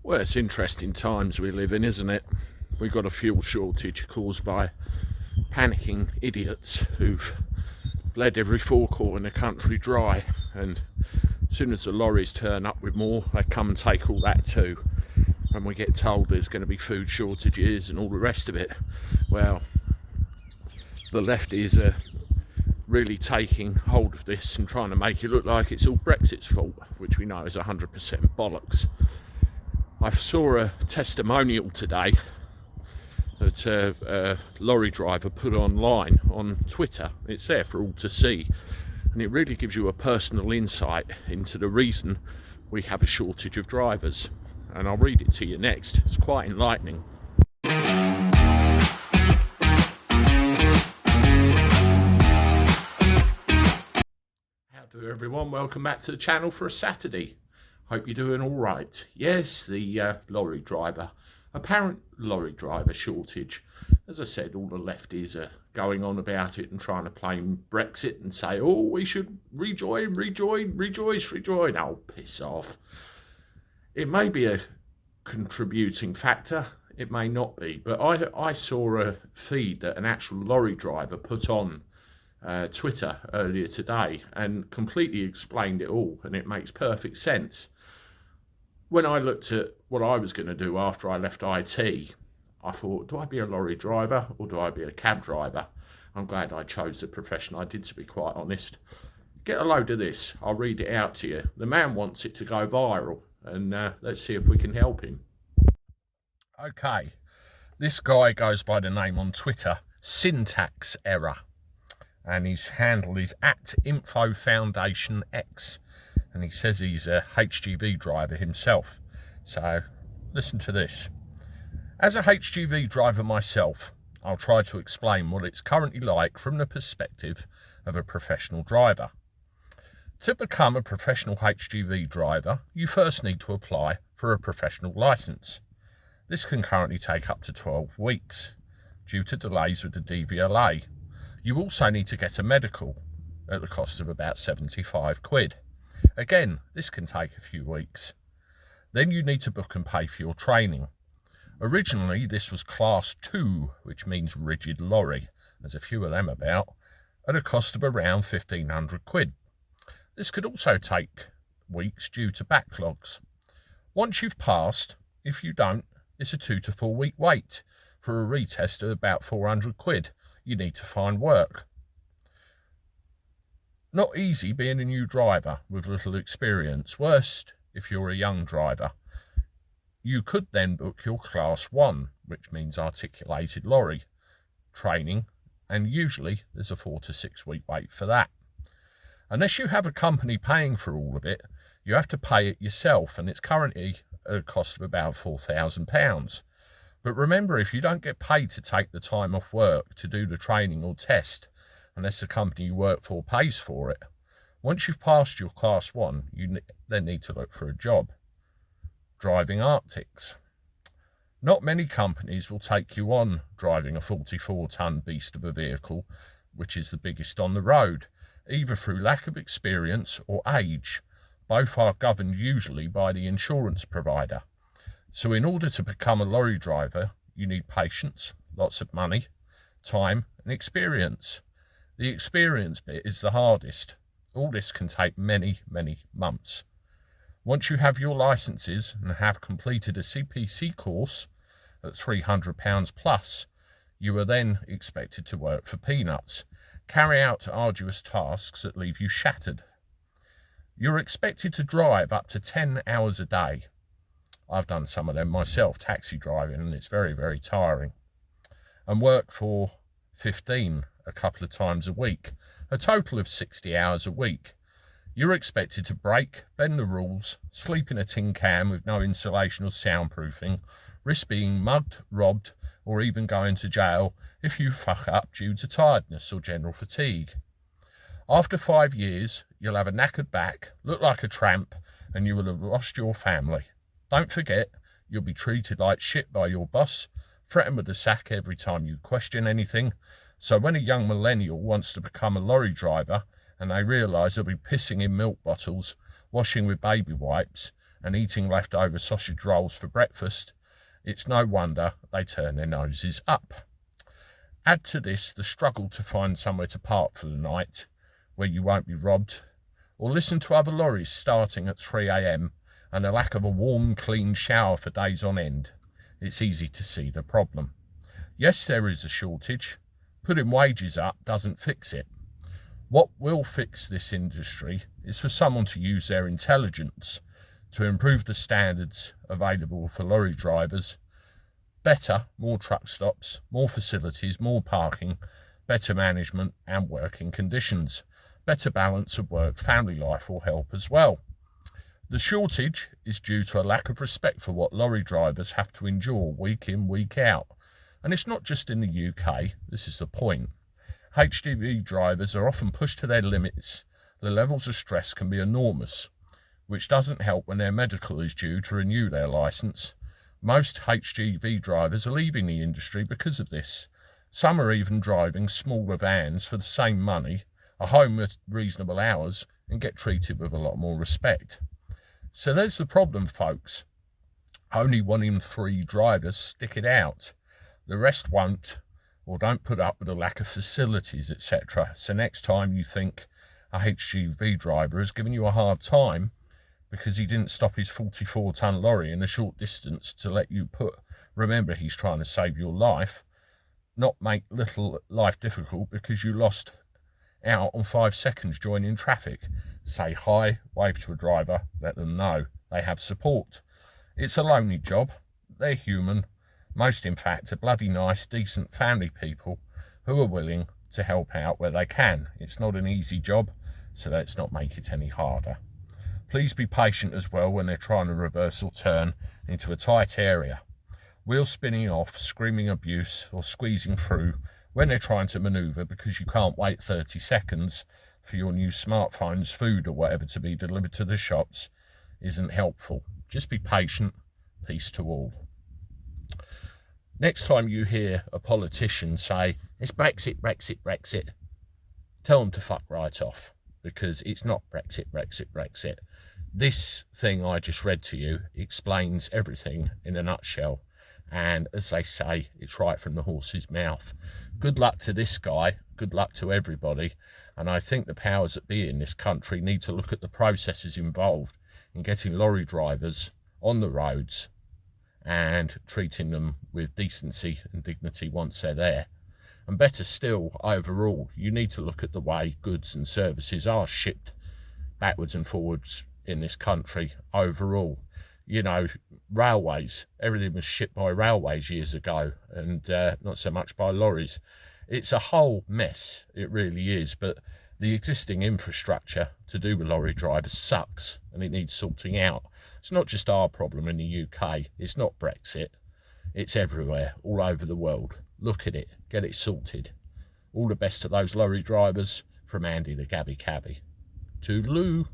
Well, it's interesting times we live in, isn't it? We've got a fuel shortage caused by panicking idiots who've led every forecourt in the country dry, and as soon as the lorries turn up with more, they come and take all that too. And we get told there's going to be food shortages and all the rest of it. Well, the lefties are really taking hold of this and trying to make it look like it's all Brexit's fault, which we know is 100% bollocks. I saw a testimonial today that a lorry driver put online on Twitter. It's there for all to see, and it really gives you a personal insight into the reason we have a shortage of drivers. And I'll read it to you next. It's quite enlightening. How do everyone? Welcome back to the channel for a Saturday. Hope you're doing all right. Yes, the lorry driver, apparent lorry driver shortage. As I said, all the lefties are going on about it and trying to blame Brexit and say, oh, we should rejoice. Oh, piss off. It may be a contributing factor, it may not be, but I saw a feed that an actual lorry driver put on Twitter earlier today and completely explained it all, and it makes perfect sense. When I looked at what I was going to do after I left IT, I thought, do I be a lorry driver or do I be a cab driver? I'm glad I chose the profession I did, to be quite honest. Get a load of this. I'll read it out to you. The man wants it to go viral, and let's see if we can help him. Okay, this guy goes by the name on Twitter, Syntax Error, and his handle is @InfoFoundationX. And he says he's a HGV driver himself. So listen to this. As a HGV driver myself, I'll try to explain what it's currently like from the perspective of a professional driver. To become a professional HGV driver, you first need to apply for a professional licence. This can currently take up to 12 weeks due to delays with the DVLA. You also need to get a medical at the cost of about 75 quid. Again, this can take a few weeks. Then you need to book and pay for your training. Originally, this was Class 2, which means rigid lorry. There's a few of them about, at a cost of around 1,500 quid. This could also take weeks due to backlogs. Once you've passed, if you don't, it's a 2 to 4 week wait for a retest of about 400 quid. You need to find work. Not easy being a new driver with little experience. Worst, if you're a young driver. You could then book your Class 1, which means articulated lorry training, and usually there's a 4 to 6 week wait for that. Unless you have a company paying for all of it, you have to pay it yourself, and it's currently at a cost of about £4,000. But remember, if you don't get paid to take the time off work to do the training or test, unless the company you work for pays for it, once you've passed your Class 1, you then need to look for a job. Driving Arctics. Not many companies will take you on driving a 44-tonne beast of a vehicle, which is the biggest on the road, either through lack of experience or age. Both are governed usually by the insurance provider. So in order to become a lorry driver, you need patience, lots of money, time and experience. The experience bit is the hardest. All this can take many, many months. Once you have your licences and have completed a CPC course at £300 plus, you are then expected to work for peanuts, carry out arduous tasks that leave you shattered. You're expected to drive up to 10 hours a day. I've done some of them myself, taxi driving, and it's very, very tiring. And work for 15 a couple of times a week, a total of 60 hours a week. You're expected to brake, bend the rules, sleep in a tin can with no insulation or soundproofing, risk being mugged, robbed, or even going to jail if you fuck up due to tiredness or general fatigue. After 5 years, you'll have a knackered back, look like a tramp, and you will have lost your family. Don't forget, you'll be treated like shit by your boss, threatened with the sack every time you question anything. So when a young millennial wants to become a lorry driver and they realise they'll be pissing in milk bottles, washing with baby wipes, and eating leftover sausage rolls for breakfast, it's no wonder they turn their noses up. Add to this the struggle to find somewhere to park for the night where you won't be robbed, or listen to other lorries starting at 3 a.m. and the lack of a warm, clean shower for days on end. It's easy to see the problem. Yes, there is a shortage. Putting wages up doesn't fix it. What will fix this industry is for someone to use their intelligence to improve the standards available for lorry drivers. Better, more truck stops, more facilities, more parking, better management and working conditions. Better balance of work, family life will help as well. The shortage is due to a lack of respect for what lorry drivers have to endure week in, week out. And it's not just in the UK, this is the point. HGV drivers are often pushed to their limits. The levels of stress can be enormous, which doesn't help when their medical is due to renew their licence. Most HGV drivers are leaving the industry because of this. Some are even driving smaller vans for the same money, are home at reasonable hours, and get treated with a lot more respect. So there's the problem, folks. Only 1 in 3 drivers stick it out. The rest won't, or don't put up with a lack of facilities, etc. So next time you think a HGV driver has given you a hard time because he didn't stop his 44-ton lorry in a short distance to let you remember he's trying to save your life, not make little life difficult because you lost out on 5 seconds joining traffic. Say hi, wave to a driver, let them know they have support. It's a lonely job. They're human. Most, in fact, are bloody nice, decent family people who are willing to help out where they can. It's not an easy job, so let's not make it any harder. Please be patient as well when they're trying to reverse or turn into a tight area. Wheels spinning off, screaming abuse, or squeezing through when they're trying to manoeuvre because you can't wait 30 seconds for your new smartphone's food or whatever to be delivered to the shops isn't helpful. Just be patient. Peace to all. Next time you hear a politician say, it's Brexit, Brexit, Brexit, tell them to fuck right off, because it's not Brexit, Brexit, Brexit. This thing I just read to you explains everything in a nutshell. And as they say, it's right from the horse's mouth. Good luck to this guy. Good luck to everybody. And I think the powers that be in this country need to look at the processes involved in getting lorry drivers on the roads and treating them with decency and dignity once they're there. And better still, overall, you need to look at the way goods and services are shipped backwards and forwards in this country overall. You know, railways, everything was shipped by railways years ago and not so much by lorries. It's a whole mess, it really is, but the existing infrastructure to do with lorry drivers sucks and it needs sorting out. It's not just our problem in the UK, it's not Brexit, it's everywhere, all over the world. Look at it, get it sorted. All the best to those lorry drivers from Andy the Gabby Cabby. Toodaloo.